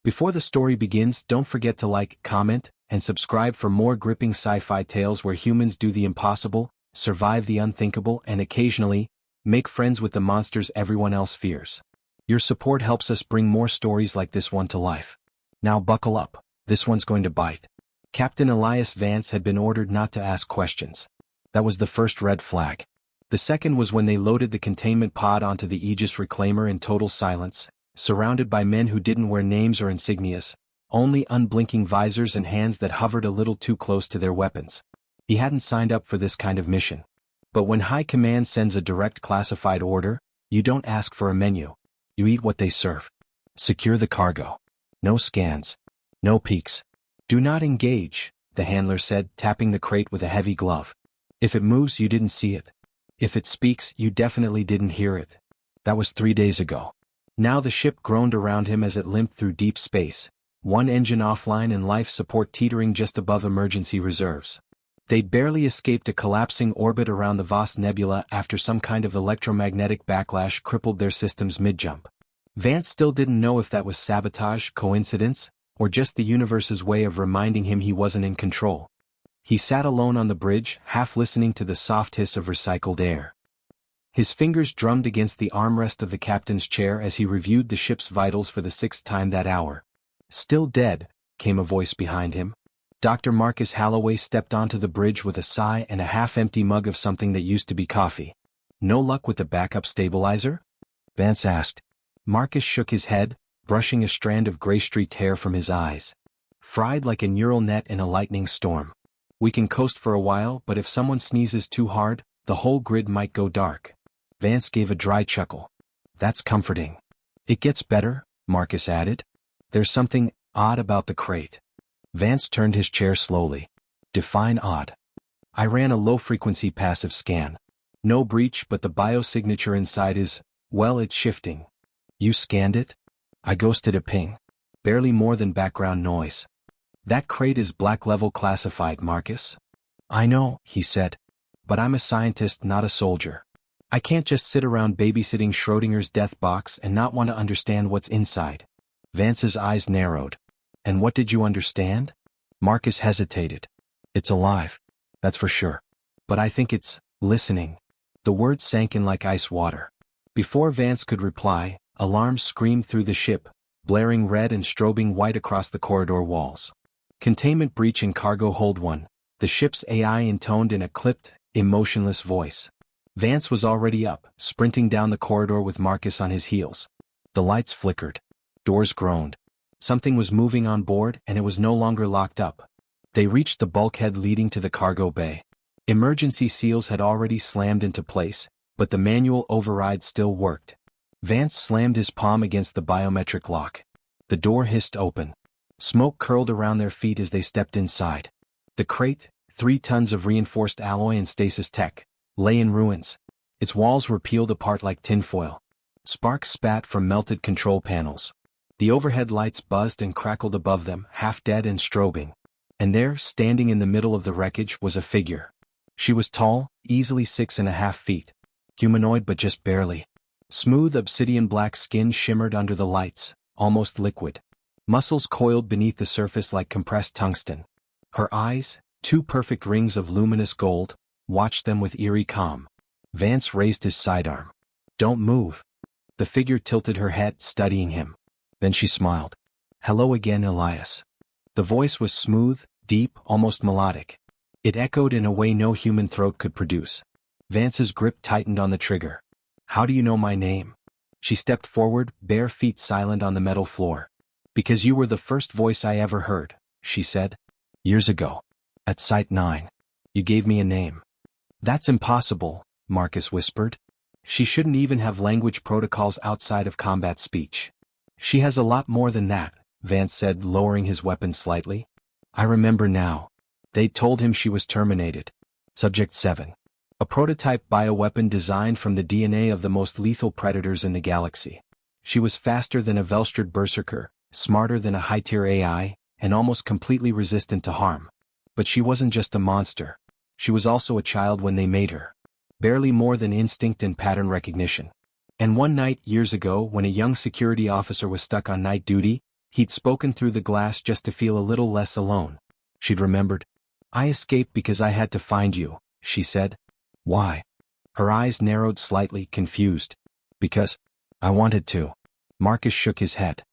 Before the story begins, don't forget to like, comment, and subscribe for more gripping sci-fi tales where humans do the impossible, survive the unthinkable, and occasionally, make friends with the monsters everyone else fears. Your support helps us bring more stories like this one to life. Now buckle up, this one's going to bite. Captain Elias Vance had been ordered not to ask questions. That was the first red flag. The second was when they loaded the containment pod onto the Aegis reclaimer in total silence, surrounded by men who didn't wear names or insignias, only unblinking visors and hands that hovered a little too close to their weapons. He hadn't signed up for this kind of mission. But when High Command sends a direct classified order, you don't ask for a menu. You eat what they serve. Secure the cargo. No scans. No peeks. Do not engage, the handler said, tapping the crate with a heavy glove. If it moves, you didn't see it. If it speaks, you definitely didn't hear it. That was 3 days ago. Now the ship groaned around him as it limped through deep space, one engine offline and life support teetering just above emergency reserves. They'd barely escaped a collapsing orbit around the Vos Nebula after some kind of electromagnetic backlash crippled their systems mid-jump. Vance still didn't know if that was sabotage, coincidence, or just the universe's way of reminding him he wasn't in control. He sat alone on the bridge, half listening to the soft hiss of recycled air. His fingers drummed against the armrest of the captain's chair as he reviewed the ship's vitals for the 6th time that hour. Still dead, came a voice behind him. Dr. Marcus Halloway stepped onto the bridge with a sigh and a half-empty mug of something that used to be coffee. No luck with the backup stabilizer? Vance asked. Marcus shook his head, brushing a strand of gray-streaked hair from his eyes. Fried like a neural net in a lightning storm. We can coast for a while, but if someone sneezes too hard, the whole grid might go dark. Vance gave a dry chuckle. That's comforting. It gets better, Marcus added. There's something odd about the crate. Vance turned his chair slowly. Define odd. I ran a low-frequency passive scan. No breach, but the biosignature inside is, well, it's shifting. You scanned it? I ghosted a ping. Barely more than background noise. That crate is black-level classified, Marcus. I know, he said. But I'm a scientist, not a soldier. I can't just sit around babysitting Schrodinger's death box and not want to understand what's inside. Vance's eyes narrowed. And what did you understand? Marcus hesitated. It's alive. That's for sure. But I think it's listening. The words sank in like ice water. Before Vance could reply, alarms screamed through the ship, blaring red and strobing white across the corridor walls. Containment breach in cargo hold 1, the ship's AI intoned in a clipped, emotionless voice. Vance was already up, sprinting down the corridor with Marcus on his heels. The lights flickered. Doors groaned. Something was moving on board and it was no longer locked up. They reached the bulkhead leading to the cargo bay. Emergency seals had already slammed into place, but the manual override still worked. Vance slammed his palm against the biometric lock. The door hissed open. Smoke curled around their feet as they stepped inside. The crate, 3 tons of reinforced alloy and stasis tech, lay in ruins. Its walls were peeled apart like tinfoil. Sparks spat from melted control panels. The overhead lights buzzed and crackled above them, half dead and strobing. And there, standing in the middle of the wreckage, was a figure. She was tall, easily 6.5 feet. Humanoid but just barely. Smooth obsidian black skin shimmered under the lights, almost liquid. Muscles coiled beneath the surface like compressed tungsten. Her eyes, 2 perfect rings of luminous gold, watched them with eerie calm. Vance raised his sidearm. Don't move. The figure tilted her head, studying him. Then she smiled. Hello again, Elias. The voice was smooth, deep, almost melodic. It echoed in a way no human throat could produce. Vance's grip tightened on the trigger. How do you know my name? She stepped forward, bare feet silent on the metal floor. Because you were the first voice I ever heard, she said. Years ago. At Site 9. You gave me a name. That's impossible, Marcus whispered. She shouldn't even have language protocols outside of combat speech. She has a lot more than that, Vance said, lowering his weapon slightly. I remember now. They'd told him she was terminated. Subject 7. A prototype bioweapon designed from the DNA of the most lethal predators in the galaxy. She was faster than a Velstrad berserker, smarter than a high-tier AI, and almost completely resistant to harm. But she wasn't just a monster. She was also a child when they made her. Barely more than instinct and pattern recognition. And one night, years ago, when a young security officer was stuck on night duty, He'd spoken through the glass just to feel a little less alone. She'd remembered. "I escaped because I had to find you," she said. "Why?" Her eyes narrowed slightly, confused. "Because I wanted to." Marcus shook his head.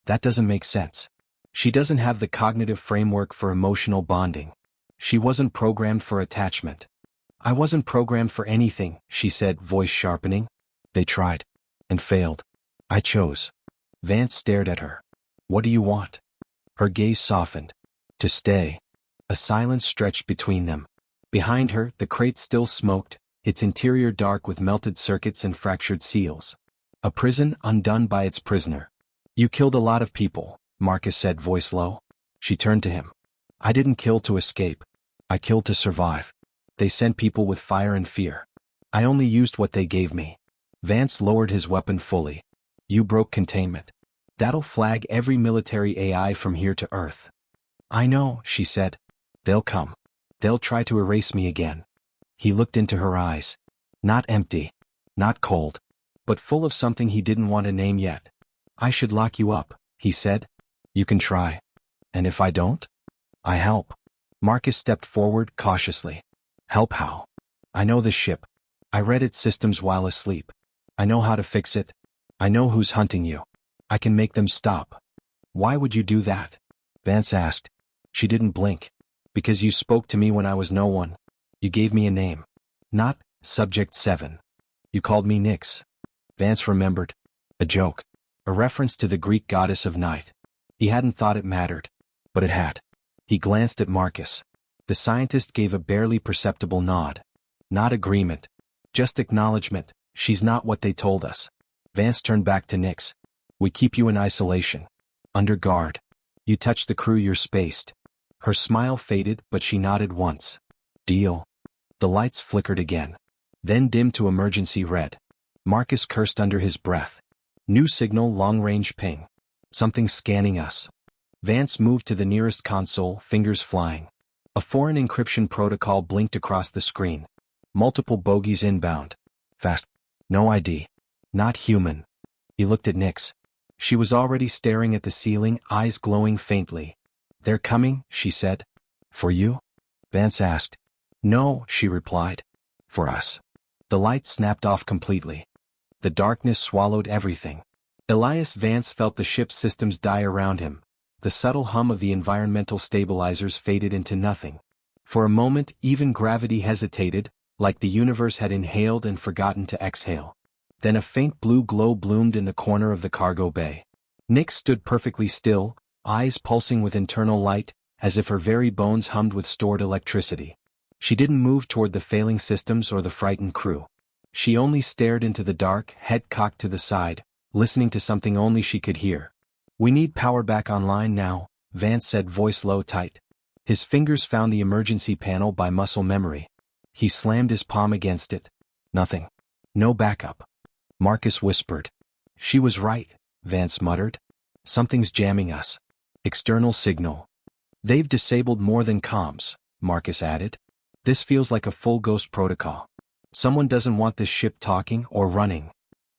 "That doesn't make sense. She doesn't have the cognitive framework for emotional bonding. She wasn't programmed for attachment." "I wasn't programmed for anything," she said, voice sharpening. "They tried. And failed. I chose." Vance stared at her. "What do you want?" Her gaze softened. "To stay." A silence stretched between them. Behind her, the crate still smoked, its interior dark with melted circuits and fractured seals. A prison undone by its prisoner. "You killed a lot of people," Marcus said, voice low. She turned to him. "I didn't kill to escape. I killed to survive. They sent people with fire and fear. I only used what they gave me." Vance lowered his weapon fully. "You broke containment. That'll flag every military AI from here to Earth." "I know," she said. "They'll come. They'll try to erase me again." He looked into her eyes. Not empty. Not cold. But full of something he didn't want to name yet. "I should lock you up," he said. "You can try. And if I don't? I help." Marcus stepped forward cautiously. "Help how?" "I know the ship. I read its systems while asleep. I know how to fix it. I know who's hunting you. I can make them stop." "Why would you do that?" Vance asked. She didn't blink. "Because you spoke to me when I was no one. You gave me a name. Not Subject 7. You called me Nyx." Vance remembered. A joke. A reference to the Greek goddess of night. He hadn't thought it mattered. But it had. He glanced at Marcus. The scientist gave a barely perceptible nod. Not agreement. Just acknowledgement. "She's not what they told us." Vance turned back to Nyx. "We keep you in isolation. Under guard. You touch the crew, you're spaced." Her smile faded, but she nodded once. "Deal." The lights flickered again. Then dimmed to emergency red. Marcus cursed under his breath. "New signal, long-range ping. Something's scanning us." Vance moved to the nearest console, fingers flying. A foreign encryption protocol blinked across the screen. Multiple bogies inbound. Fast. No ID. Not human. He looked at Nyx. She was already staring at the ceiling, eyes glowing faintly. "They're coming," she said. "For you?" Vance asked. "No," she replied. "For us." The light snapped off completely. The darkness swallowed everything. Elias Vance felt the ship's systems die around him. The subtle hum of the environmental stabilizers faded into nothing. For a moment, even gravity hesitated, like the universe had inhaled and forgotten to exhale. Then a faint blue glow bloomed in the corner of the cargo bay. Nyx stood perfectly still, eyes pulsing with internal light, as if her very bones hummed with stored electricity. She didn't move toward the failing systems or the frightened crew. She only stared into the dark, head cocked to the side, listening to something only she could hear. "We need power back online now," Vance said, voice low tight. His fingers found the emergency panel by muscle memory. He slammed his palm against it. "Nothing. No backup." Marcus whispered. "She was right," Vance muttered. "Something's jamming us. External signal." "They've disabled more than comms," Marcus added. "This feels like a full ghost protocol. Someone doesn't want this ship talking or running."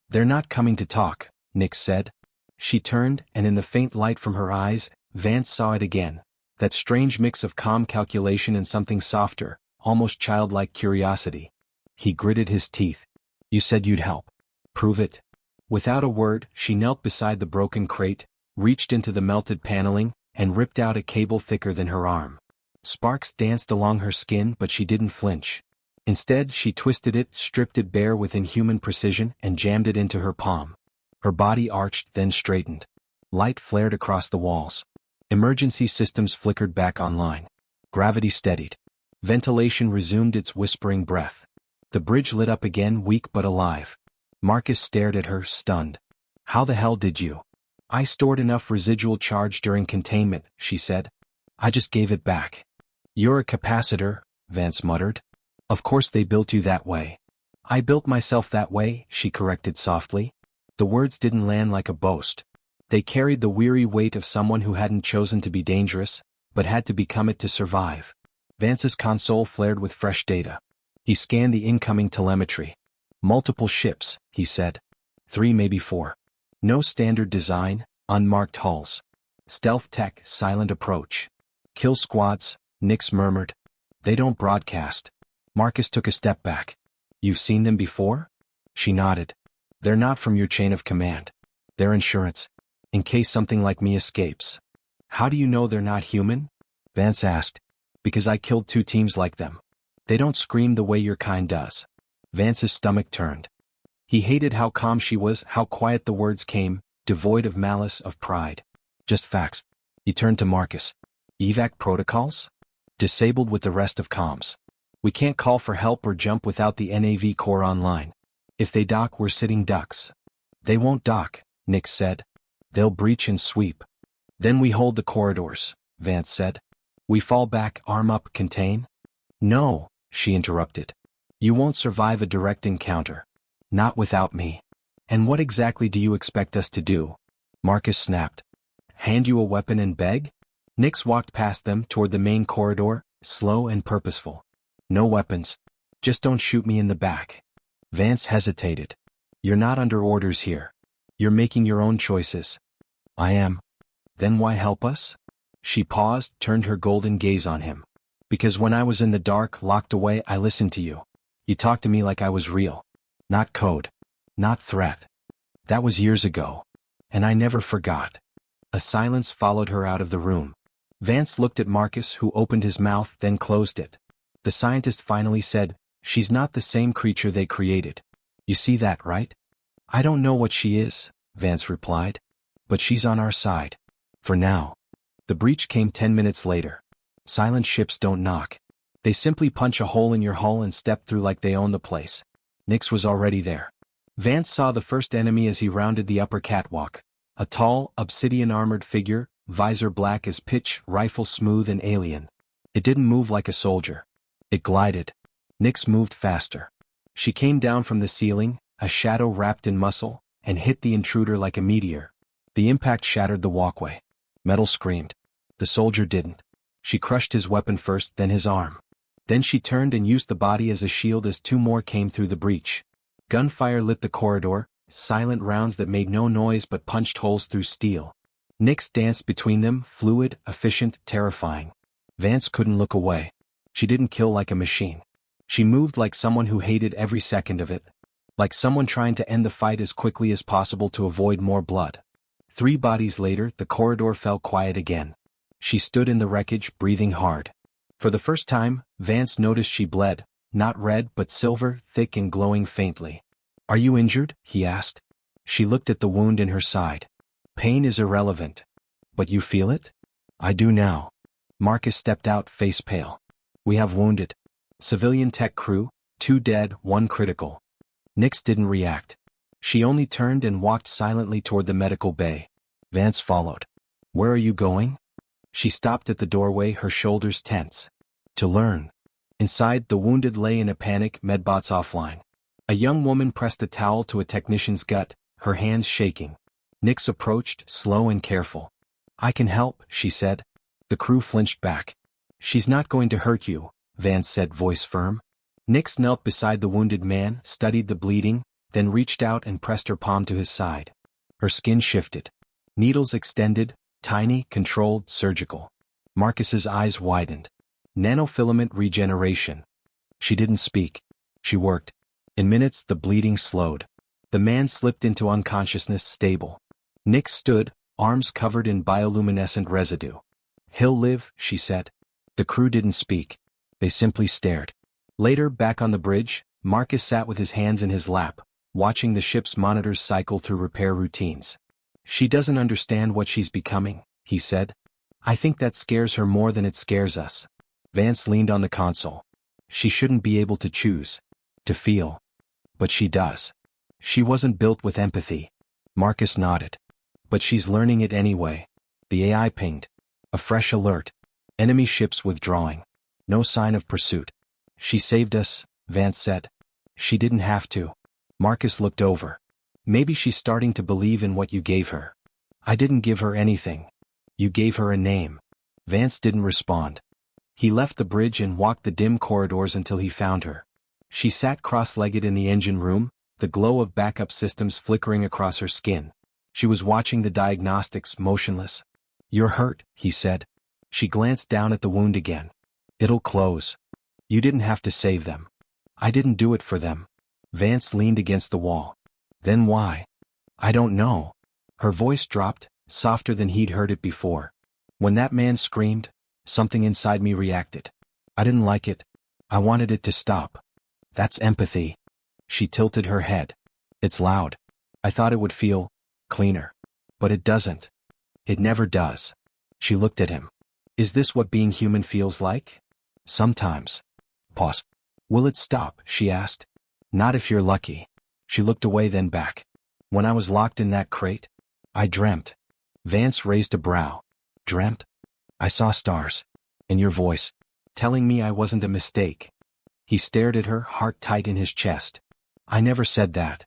"They're not coming to talk," Nyx said. She turned, and in the faint light from her eyes, Vance saw it again. That strange mix of calm calculation and something softer, almost childlike curiosity. He gritted his teeth. "You said you'd help. Prove it." Without a word, she knelt beside the broken crate, reached into the melted paneling, and ripped out a cable thicker than her arm. Sparks danced along her skin, but she didn't flinch. Instead, she twisted it, stripped it bare with inhuman precision, and jammed it into her palm. Her body arched, then straightened. Light flared across the walls. Emergency systems flickered back online. Gravity steadied. Ventilation resumed its whispering breath. The bridge lit up again, weak but alive. Marcus stared at her, stunned. "How the hell did you?" "I stored enough residual charge during containment," she said. "I just gave it back." "You're a capacitor," Vance muttered. "Of course they built you that way." "I built myself that way," she corrected softly. The words didn't land like a boast. They carried the weary weight of someone who hadn't chosen to be dangerous, but had to become it to survive. Vance's console flared with fresh data. He scanned the incoming telemetry. "Multiple ships," he said. 3, maybe 4. No standard design, unmarked hulls. Stealth tech, silent approach. Kill squads, Nix murmured. They don't broadcast. Marcus took a step back. You've seen them before? She nodded. They're not from your chain of command. They're insurance. In case something like me escapes. How do you know they're not human? Vance asked. Because I killed 2 teams like them. They don't scream the way your kind does. Vance's stomach turned. He hated how calm she was, how quiet the words came, devoid of malice, of pride. Just facts. He turned to Marcus. Evac protocols? Disabled with the rest of comms. We can't call for help or jump without the NAV core online. If they dock, we're sitting ducks. They won't dock, Nix said. They'll breach and sweep. Then we hold the corridors, Vance said. We fall back, arm up, contain? No, she interrupted. You won't survive a direct encounter. Not without me. And what exactly do you expect us to do? Marcus snapped. Hand you a weapon and beg? Nix walked past them toward the main corridor, slow and purposeful. No weapons. Just don't shoot me in the back. Vance hesitated. You're not under orders here. You're making your own choices. I am. Then why help us? She paused, turned her golden gaze on him. Because when I was in the dark, locked away, I listened to you. You talked to me like I was real. Not code. Not threat. That was years ago. And I never forgot. A silence followed her out of the room. Vance looked at Marcus, who opened his mouth, then closed it. The scientist finally said, She's not the same creature they created. You see that, right? I don't know what she is, Vance replied. But she's on our side. For now. The breach came 10 minutes later. Silent ships don't knock. They simply punch a hole in your hull and step through like they own the place. Nix was already there. Vance saw the first enemy as he rounded the upper catwalk. A tall, obsidian-armored figure, visor black as pitch, rifle smooth and alien. It didn't move like a soldier. It glided. Nix moved faster. She came down from the ceiling, a shadow wrapped in muscle, and hit the intruder like a meteor. The impact shattered the walkway. Metal screamed. The soldier didn't. She crushed his weapon first, then his arm. Then she turned and used the body as a shield as 2 more came through the breach. Gunfire lit the corridor, silent rounds that made no noise but punched holes through steel. Nix danced between them, fluid, efficient, terrifying. Vance couldn't look away. She didn't kill like a machine. She moved like someone who hated every second of it. Like someone trying to end the fight as quickly as possible to avoid more blood. 3 bodies later, the corridor fell quiet again. She stood in the wreckage, breathing hard. For the first time, Vance noticed she bled, not red but silver, thick and glowing faintly. Are you injured? He asked. She looked at the wound in her side. Pain is irrelevant. But you feel it? I do now. Marcus stepped out, face pale. We have wounded. Civilian tech crew, 2 dead, 1 critical. Nix didn't react. She only turned and walked silently toward the medical bay. Vance followed. Where are you going? She stopped at the doorway, her shoulders tense. To learn. Inside, the wounded lay in a panic, medbots offline. A young woman pressed a towel to a technician's gut, her hands shaking. Nix approached, slow and careful. I can help, she said. The crew flinched back. She's not going to hurt you, Vance said, voice firm. Nix knelt beside the wounded man, studied the bleeding, then reached out and pressed her palm to his side. Her skin shifted. Needles extended, tiny, controlled, surgical. Marcus's eyes widened. Nanofilament regeneration. She didn't speak. She worked. In minutes, the bleeding slowed. The man slipped into unconsciousness, stable. Nix stood, arms covered in bioluminescent residue. He'll live, she said. The crew didn't speak. They simply stared. Later, back on the bridge, Marcus sat with his hands in his lap, watching the ship's monitors cycle through repair routines. She doesn't understand what she's becoming, he said. I think that scares her more than it scares us. Vance leaned on the console. She shouldn't be able to choose. To feel. But she does. She wasn't built with empathy. Marcus nodded. But she's learning it anyway. The AI pinged. A fresh alert. Enemy ships withdrawing. No sign of pursuit. She saved us, Vance said. She didn't have to. Marcus looked over. Maybe she's starting to believe in what you gave her. I didn't give her anything. You gave her a name. Vance didn't respond. He left the bridge and walked the dim corridors until he found her. She sat cross-legged in the engine room, the glow of backup systems flickering across her skin. She was watching the diagnostics, motionless. "You're hurt," he said. She glanced down at the wound again. "It'll close. You didn't have to save them. I didn't do it for them." Vance leaned against the wall. "Then why?" "I don't know." Her voice dropped, softer than he'd heard it before. "When that man screamed, something inside me reacted. I didn't like it. I wanted it to stop. That's empathy." She tilted her head. "It's loud. I thought it would feel cleaner. But it doesn't. It never does." She looked at him. "Is this what being human feels like?" "Sometimes." Pause. "Will it stop?" she asked. "Not if you're lucky." She looked away, then back. "When I was locked in that crate, I dreamt." Vance raised a brow. "Dreamt?" "I saw stars. And your voice, telling me I wasn't a mistake." He stared at her, heart tight in his chest. "I never said that.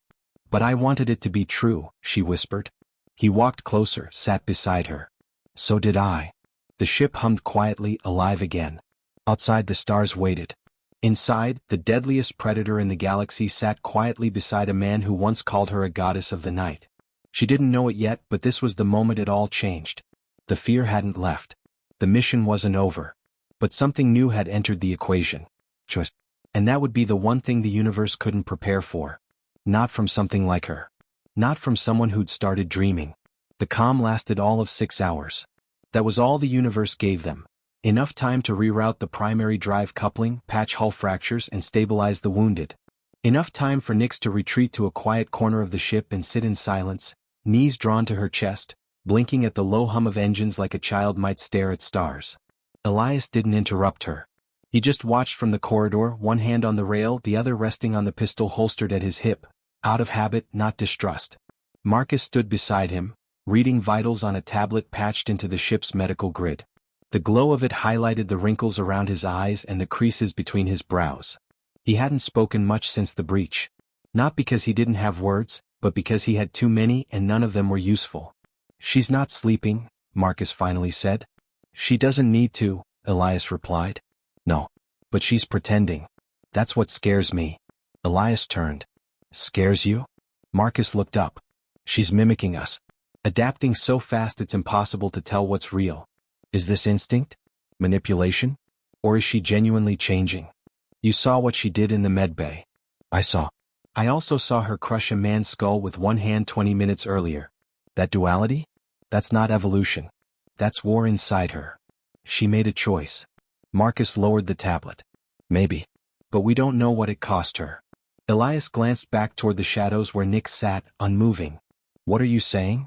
But I wanted it to be true," she whispered. He walked closer, sat beside her. "So did I." The ship hummed quietly, alive again. Outside, the stars waited. Inside, the deadliest predator in the galaxy sat quietly beside a man who once called her a goddess of the night. She didn't know it yet, but this was the moment it all changed. The fear hadn't left. The mission wasn't over. But something new had entered the equation. Choice. And that would be the one thing the universe couldn't prepare for. Not from something like her. Not from someone who'd started dreaming. The calm lasted all of 6 hours. That was all the universe gave them. Enough time to reroute the primary drive coupling, patch hull fractures, and stabilize the wounded. Enough time for Nyx to retreat to a quiet corner of the ship and sit in silence, knees drawn to her chest, blinking at the low hum of engines like a child might stare at stars. Elias didn't interrupt her. He just watched from the corridor, one hand on the rail, the other resting on the pistol holstered at his hip, out of habit, not distrust. Marcus stood beside him, reading vitals on a tablet patched into the ship's medical grid. The glow of it highlighted the wrinkles around his eyes and the creases between his brows. He hadn't spoken much since the breach. Not because he didn't have words, but because he had too many and none of them were useful. "She's not sleeping," Marcus finally said. "She doesn't need to," Elias replied. "No. But she's pretending. That's what scares me." Elias turned. "Scares you?" Marcus looked up. "She's mimicking us. Adapting so fast it's impossible to tell what's real. Is this instinct? Manipulation? Or is she genuinely changing? You saw what she did in the medbay." "I saw. I also saw her crush a man's skull with one hand 20 minutes earlier. That duality? That's not evolution. That's war inside her. She made a choice." Marcus lowered the tablet. "Maybe. But we don't know what it cost her." Elias glanced back toward the shadows where Nyx sat, unmoving. "What are you saying?"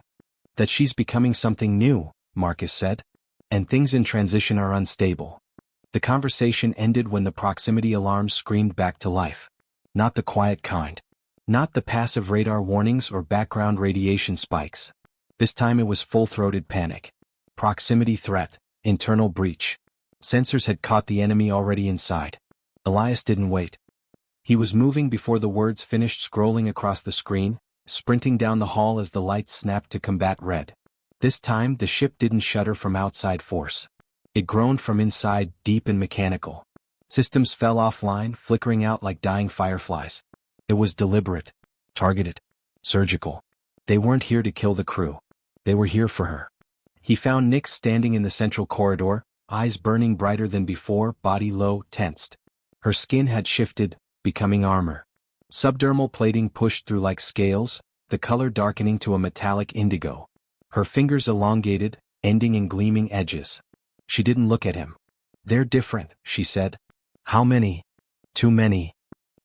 "That she's becoming something new," Marcus said. "And things in transition are unstable." The conversation ended when the proximity alarms screamed back to life. Not the quiet kind. Not the passive radar warnings or background radiation spikes. This time it was full-throated panic. Proximity threat, internal breach. Sensors had caught the enemy already inside. Elias didn't wait. He was moving before the words finished scrolling across the screen, sprinting down the hall as the lights snapped to combat red. This time the ship didn't shudder from outside force. It groaned from inside, deep and mechanical. Systems fell offline, flickering out like dying fireflies. It was deliberate, targeted, surgical. They weren't here to kill the crew. They were here for her. He found Nyx standing in the central corridor, eyes burning brighter than before, body low, tensed. Her skin had shifted, becoming armor. Subdermal plating pushed through like scales, the color darkening to a metallic indigo. Her fingers elongated, ending in gleaming edges. She didn't look at him. "They're different," she said. "How many?" "Too many."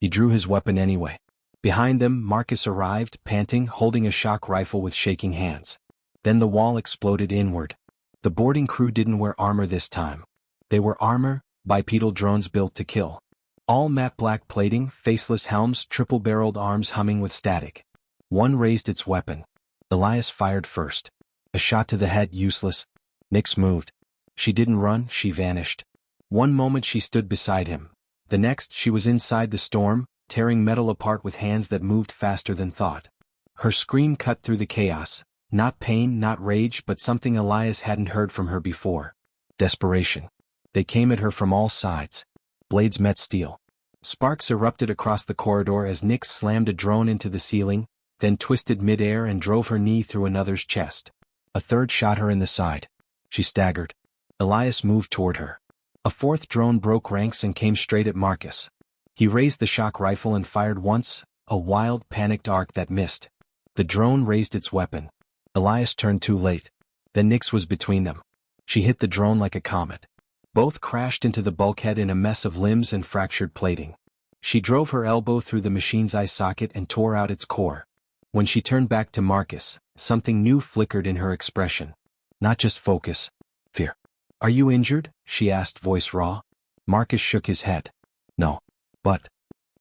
He drew his weapon anyway. Behind them, Marcus arrived, panting, holding a shock rifle with shaking hands. Then the wall exploded inward. The boarding crew didn't wear armor this time. They were armor, bipedal drones built to kill. All matte black plating, faceless helms, triple-barreled arms humming with static. One raised its weapon. Elias fired first. A shot to the head, useless. Nyx moved. She didn't run, she vanished. One moment she stood beside him. The next she was inside the storm, tearing metal apart with hands that moved faster than thought. Her scream cut through the chaos. Not pain, not rage, but something Elias hadn't heard from her before. Desperation. They came at her from all sides. Blades met steel. Sparks erupted across the corridor as Nyx slammed a drone into the ceiling, then twisted mid-air and drove her knee through another's chest. A third shot her in the side. She staggered. Elias moved toward her. A fourth drone broke ranks and came straight at Marcus. He raised the shock rifle and fired once, a wild, panicked arc that missed. The drone raised its weapon. Elias turned too late. Then Nyx was between them. She hit the drone like a comet. Both crashed into the bulkhead in a mess of limbs and fractured plating. She drove her elbow through the machine's eye socket and tore out its core. When she turned back to Marcus, something new flickered in her expression. Not just focus. Fear. "Are you injured?" she asked, voice raw. Marcus shook his head. "No. But..."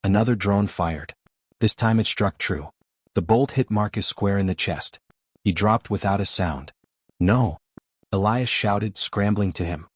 Another drone fired. This time it struck true. The bolt hit Marcus square in the chest. He dropped without a sound. "No!" Elias shouted, scrambling to him.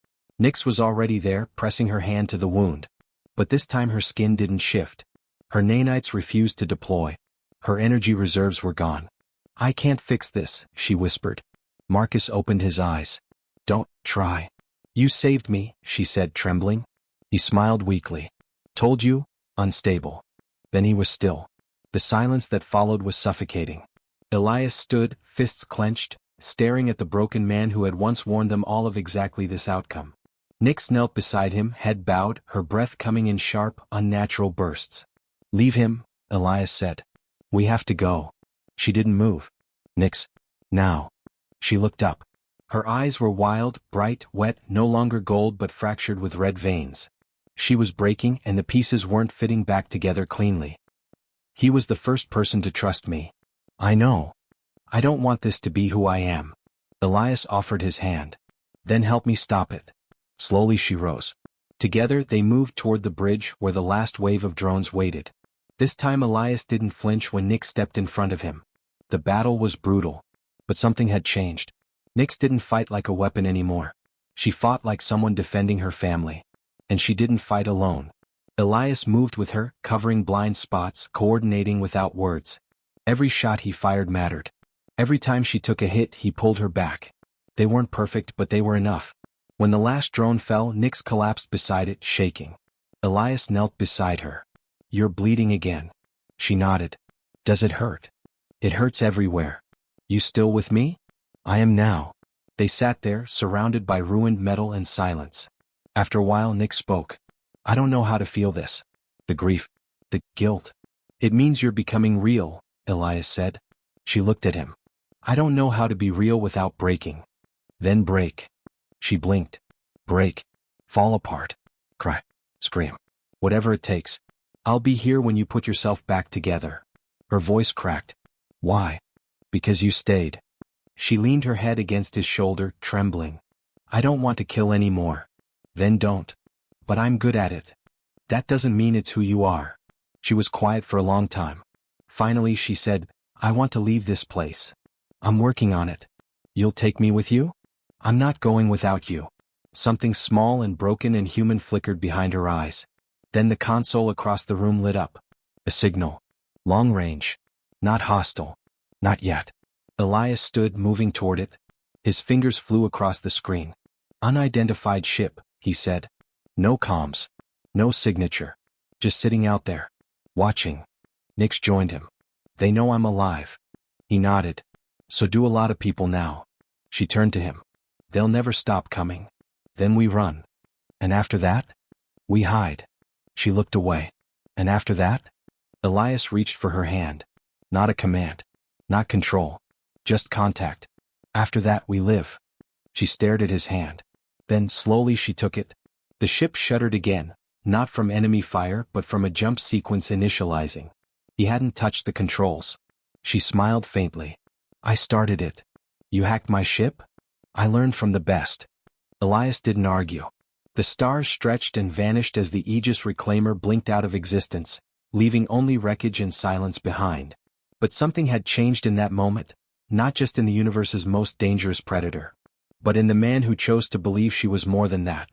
Nyx was already there, pressing her hand to the wound. But this time her skin didn't shift. Her nanites refused to deploy. Her energy reserves were gone. "I can't fix this," she whispered. Marcus opened his eyes. "Don't try." "You saved me," she said, trembling. He smiled weakly. "Told you? Unstable." Then he was still. The silence that followed was suffocating. Elias stood, fists clenched, staring at the broken man who had once warned them all of exactly this outcome. Nyx knelt beside him, head bowed, her breath coming in sharp, unnatural bursts. "Leave him," Elias said. "We have to go." She didn't move. "Nyx. Now." She looked up. Her eyes were wild, bright, wet, no longer gold but fractured with red veins. She was breaking and the pieces weren't fitting back together cleanly. "He was the first person to trust me. I know. I don't want this to be who I am." Elias offered his hand. "Then help me stop it." Slowly she rose. Together they moved toward the bridge where the last wave of drones waited. This time Elias didn't flinch when Nyx stepped in front of him. The battle was brutal. But something had changed. Nyx didn't fight like a weapon anymore. She fought like someone defending her family. And she didn't fight alone. Elias moved with her, covering blind spots, coordinating without words. Every shot he fired mattered. Every time she took a hit, he pulled her back. They weren't perfect, but they were enough. When the last drone fell, Nyx collapsed beside it, shaking. Elias knelt beside her. "You're bleeding again." She nodded. "Does it hurt?" "It hurts everywhere." "You still with me?" "I am now." They sat there, surrounded by ruined metal and silence. After a while Nyx spoke. "I don't know how to feel this. The grief. The guilt." "It means you're becoming real," Elias said. She looked at him. "I don't know how to be real without breaking." "Then break." She blinked. "Break. Fall apart. Cry. Scream. Whatever it takes. I'll be here when you put yourself back together." Her voice cracked. "Why?" "Because you stayed." She leaned her head against his shoulder, trembling. "I don't want to kill anymore." "Then don't." "But I'm good at it." "That doesn't mean it's who you are." She was quiet for a long time. Finally she said, "I want to leave this place. I'm working on it." "You'll take me with you?" "I'm not going without you." Something small and broken and human flickered behind her eyes. Then the console across the room lit up. A signal. Long range. Not hostile. Not yet. Elias stood, moving toward it. His fingers flew across the screen. "Unidentified ship," he said. "No comms. No signature. Just sitting out there. Watching." Nyx joined him. "They know I'm alive." He nodded. "So do a lot of people now." She turned to him. "They'll never stop coming. Then we run. And after that? We hide." She looked away. "And after that?" Elias reached for her hand. "Not a command. Not control. Just contact. After that we live." She stared at his hand. Then slowly she took it. The ship shuddered again, not from enemy fire but from a jump sequence initializing. He hadn't touched the controls. She smiled faintly. "I started it." "You hacked my ship?" "I learned from the best." Elias didn't argue. The stars stretched and vanished as the Aegis Reclaimer blinked out of existence, leaving only wreckage and silence behind. But something had changed in that moment, not just in the universe's most dangerous predator, but in the man who chose to believe she was more than that.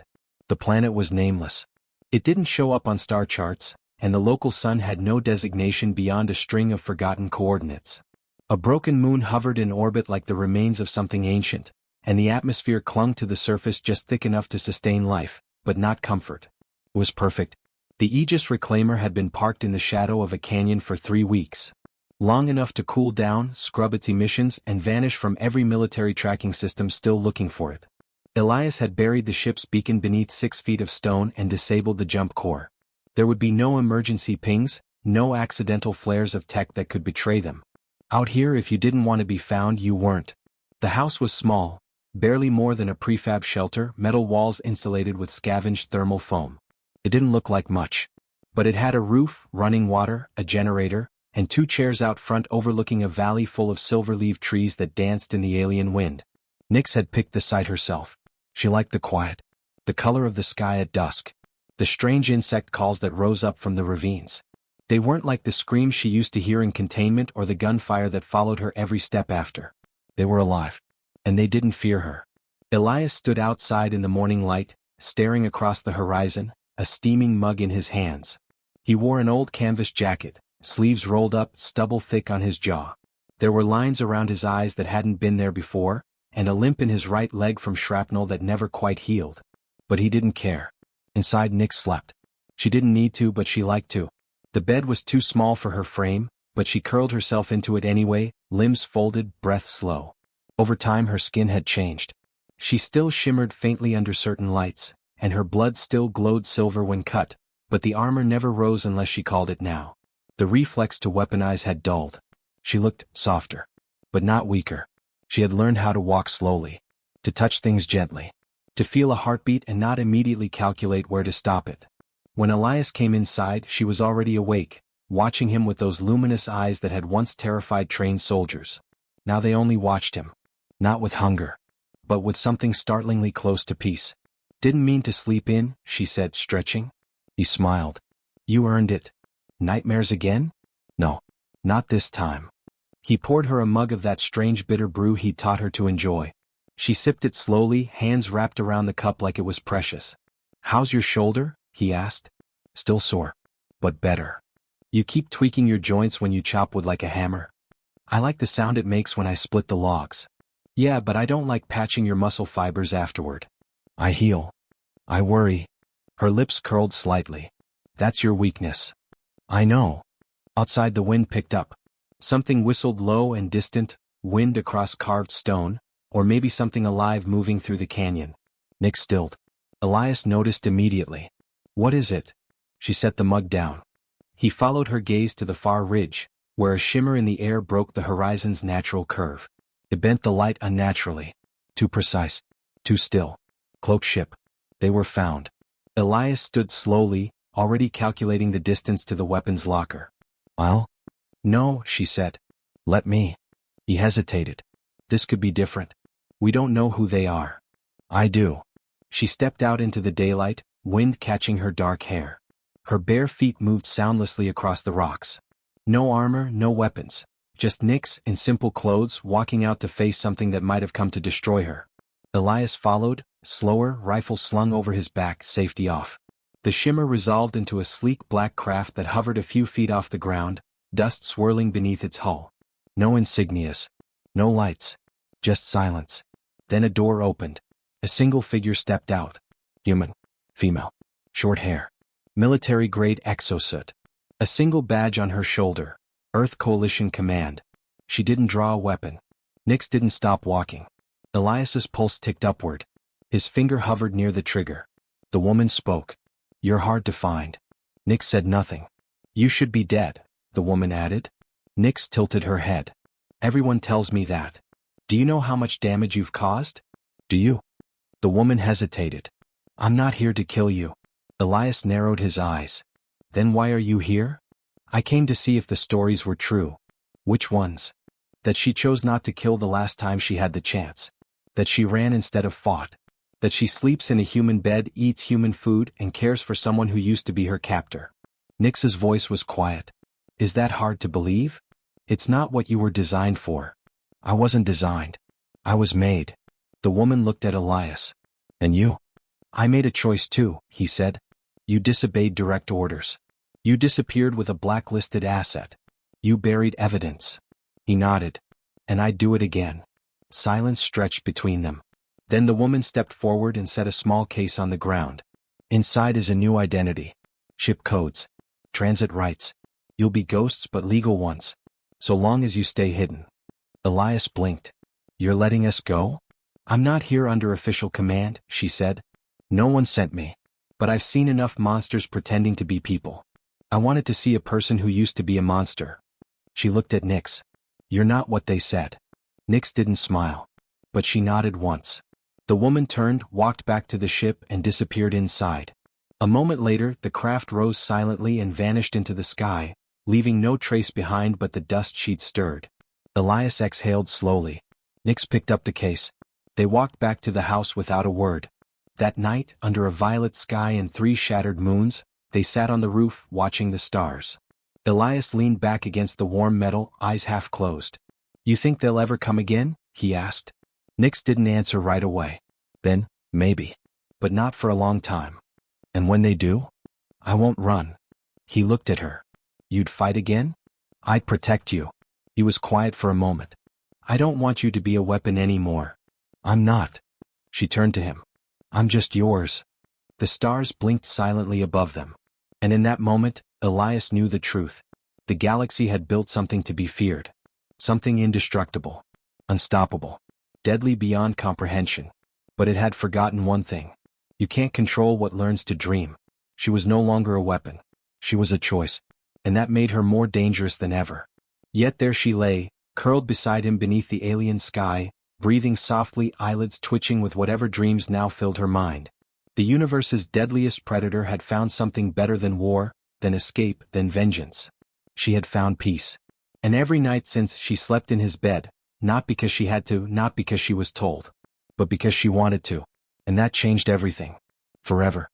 The planet was nameless. It didn't show up on star charts, and the local sun had no designation beyond a string of forgotten coordinates. A broken moon hovered in orbit like the remains of something ancient, and the atmosphere clung to the surface just thick enough to sustain life, but not comfort. It was perfect. The Aegis Reclaimer had been parked in the shadow of a canyon for 3 weeks. Long enough to cool down, scrub its emissions, and vanish from every military tracking system still looking for it. Elias had buried the ship's beacon beneath 6 feet of stone and disabled the jump core. There would be no emergency pings, no accidental flares of tech that could betray them. Out here, if you didn't want to be found, you weren't. The house was small, barely more than a prefab shelter, metal walls insulated with scavenged thermal foam. It didn't look like much. But it had a roof, running water, a generator, and 2 chairs out front overlooking a valley full of silver-leaved trees that danced in the alien wind. Nyx had picked the site herself. She liked the quiet, the color of the sky at dusk, the strange insect calls that rose up from the ravines. They weren't like the screams she used to hear in containment or the gunfire that followed her every step after. They were alive. And they didn't fear her. Elias stood outside in the morning light, staring across the horizon, a steaming mug in his hands. He wore an old canvas jacket, sleeves rolled up, stubble thick on his jaw. There were lines around his eyes that hadn't been there before, and a limp in his right leg from shrapnel that never quite healed. But he didn't care. Inside, Nyx slept. She didn't need to, but she liked to. The bed was too small for her frame, but she curled herself into it anyway, limbs folded, breath slow. Over time her skin had changed. She still shimmered faintly under certain lights, and her blood still glowed silver when cut, but the armor never rose unless she called it now. The reflex to weaponize had dulled. She looked softer, but not weaker. She had learned how to walk slowly, to touch things gently, to feel a heartbeat and not immediately calculate where to stop it. When Elias came inside, she was already awake, watching him with those luminous eyes that had once terrified trained soldiers. Now they only watched him. Not with hunger, but with something startlingly close to peace. Didn't mean to sleep in, she said, stretching. He smiled. You earned it. Nightmares again? No. Not this time. He poured her a mug of that strange bitter brew he'd taught her to enjoy. She sipped it slowly, hands wrapped around the cup like it was precious. How's your shoulder? He asked. Still sore. But better. You keep tweaking your joints when you chop wood like a hammer. I like the sound it makes when I split the logs. Yeah, but I don't like patching your muscle fibers afterward. I heal. I worry. Her lips curled slightly. That's your weakness. I know. Outside the wind picked up. Something whistled low and distant, wind across carved stone, or maybe something alive moving through the canyon. Nyx stilled. Elias noticed immediately. What is it? She set the mug down. He followed her gaze to the far ridge, where a shimmer in the air broke the horizon's natural curve. It bent the light unnaturally. Too precise. Too still. Cloak ship. They were found. Elias stood slowly, already calculating the distance to the weapons locker. Well? No, she said. Let me. He hesitated. This could be different. We don't know who they are. I do. She stepped out into the daylight, wind catching her dark hair. Her bare feet moved soundlessly across the rocks. No armor, no weapons. Just Nyx, in simple clothes, walking out to face something that might have come to destroy her. Elias followed, slower, rifle slung over his back, safety off. The shimmer resolved into a sleek black craft that hovered a few feet off the ground, dust swirling beneath its hull. No insignias. No lights. Just silence. Then a door opened. A single figure stepped out. Human. Female. Short hair. Military-grade exosuit. A single badge on her shoulder. Earth Coalition Command. She didn't draw a weapon. Nyx didn't stop walking. Elias's pulse ticked upward. His finger hovered near the trigger. The woman spoke. You're hard to find. Nyx said nothing. You should be dead, the woman added. Nyx tilted her head. Everyone tells me that. Do you know how much damage you've caused? Do you? The woman hesitated. I'm not here to kill you. Elias narrowed his eyes. Then why are you here? I came to see if the stories were true. Which ones? That she chose not to kill the last time she had the chance. That she ran instead of fought. That she sleeps in a human bed, eats human food, and cares for someone who used to be her captor. Nyx's voice was quiet. Is that hard to believe? It's not what you were designed for. I wasn't designed. I was made. The woman looked at Elias. And you? I made a choice too, he said. You disobeyed direct orders. You disappeared with a blacklisted asset. You buried evidence. He nodded. And I'd do it again. Silence stretched between them. Then the woman stepped forward and set a small case on the ground. Inside is a new identity. Ship codes. Transit rights. You'll be ghosts but legal ones. So long as you stay hidden. Elias blinked. You're letting us go? "I'm not here under official command," she said. "No one sent me. But I've seen enough monsters pretending to be people. I wanted to see a person who used to be a monster." She looked at Nyx. "You're not what they said." Nyx didn't smile. But she nodded once. The woman turned, walked back to the ship, and disappeared inside. A moment later, the craft rose silently and vanished into the sky, leaving no trace behind but the dust she'd stirred. Elias exhaled slowly. Nyx picked up the case. They walked back to the house without a word. That night, under a violet sky and 3 shattered moons, they sat on the roof, watching the stars. Elias leaned back against the warm metal, eyes half closed. "You think they'll ever come again?" he asked. Nyx didn't answer right away. "Then, maybe. But not for a long time. And when they do? I won't run." He looked at her. "You'd fight again?" "I'd protect you." He was quiet for a moment. "I don't want you to be a weapon anymore." "I'm not." She turned to him. "I'm just yours." The stars blinked silently above them. And in that moment, Elias knew the truth. The galaxy had built something to be feared. Something indestructible. Unstoppable. Deadly beyond comprehension. But it had forgotten one thing. You can't control what learns to dream. She was no longer a weapon. She was a choice. And that made her more dangerous than ever. Yet there she lay, curled beside him beneath the alien sky, breathing softly, eyelids twitching with whatever dreams now filled her mind. The universe's deadliest predator had found something better than war, than escape, than vengeance. She had found peace. And every night since, she slept in his bed, not because she had to, not because she was told, but because she wanted to. And that changed everything. Forever.